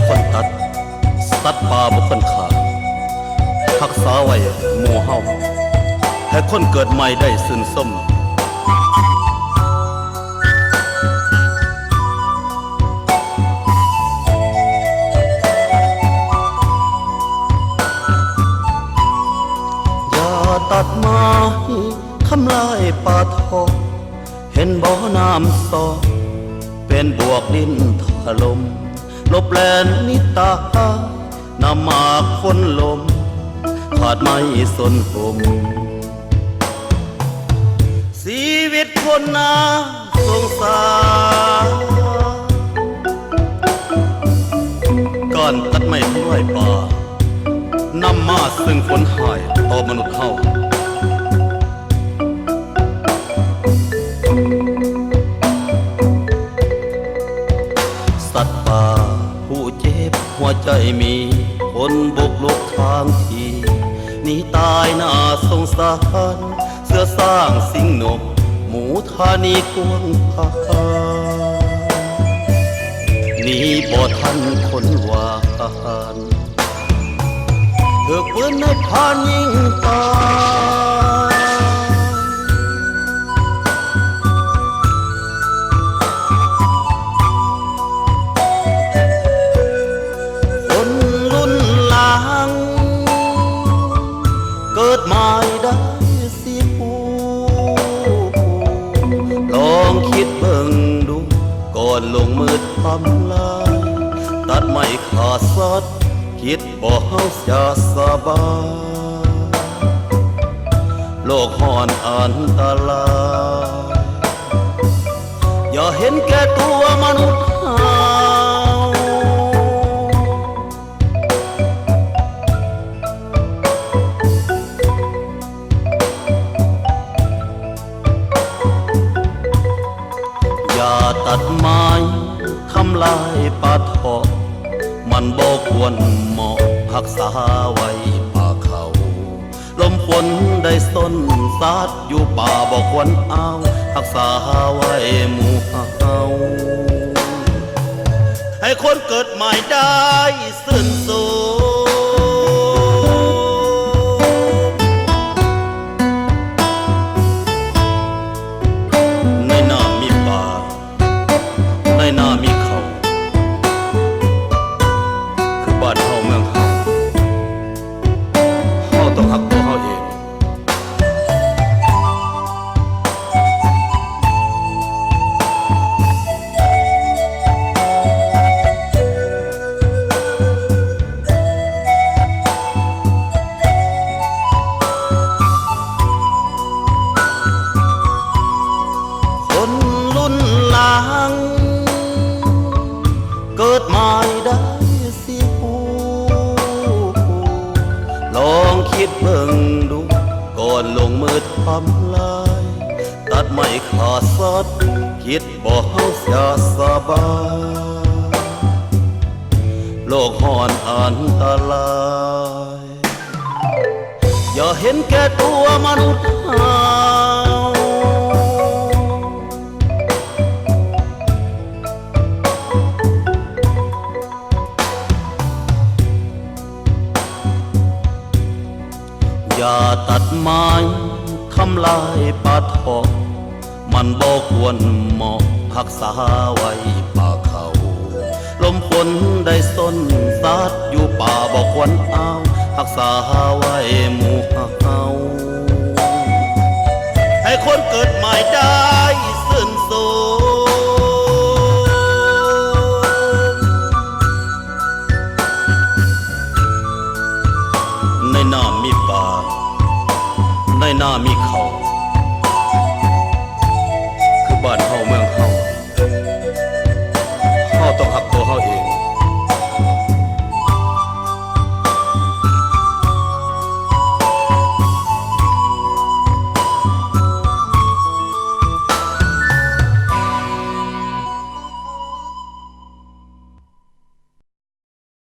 คนตัดสัตว์ป่าบุคคลขารักษาไว้หมู่เฮาให้คนเกิดใหม่ได้ซื่นส้มอย่าตัดไม้ทำลายป่าทองเห็นบ่อน้ำซอเป็นบวกดินถล่มลบแลนนิตานำมาคนลมขาดไม่สนผมชีวิตคนน่าสงสารก่อนตัดไม้ทำลายป่านำมาซึ่งผลหายต่อมนุษย์เฮาสัตว์ป่าผู้เจ็บหัวใจมีคนบุกลุกทางที่หนีตายน่าสงสารเสื้อสร้างสิ่งนกหมูธานีกวงพานี่บ่ทันคนวานเถือกปืนในพานยิงตายคนรุ่นหลังเกิดใหม่ได้สิผู้ลองคิดเบิ่งดูก่อนลงมือทำลายตัดไม้ขาดสัตว์คิดบ่เฮาจะสบายโลกห่อนอันตรายอย่าเห็นแก่ตัวมนุษย์เฮาอย่าตัดไม้ทำลายป่าทองมันบ่ควรเหมาะรักษาไว้ป่าเขาลมฝนได้ส้นสัตว์อยู่ป่าบ่ควรเอารักษาไว้หมู่เฮาให้คนเกิดใหม่ได้ซื่นสุขในนามีป่าในนามีเขาบ้านเฮาเมืองเฮาเฮาต้องรักตัวเฮาเองคนรุ่นหลังเกิดใหม่ได้ลองคิดเบิ่งดูก่อนลงมือทำลายตัดไม้ขาดสัตว์คิดบ่เฮาจะสบายโลกห่อนอันตรายอย่าเห็นแก่ตัวมนุษย์เฮาอย่าตัดไม้ทำลายป่าทองมันบ่ควรเหมาะรักษาไว้ป่าเขาลมฝนได้ส้นสัตว์อยู่ป่าบ่ควรเอารักษาไว้หมู่เฮาให้คนเกิดใหม่ได้ซื่นสุขในนามีป่าในนามีเขา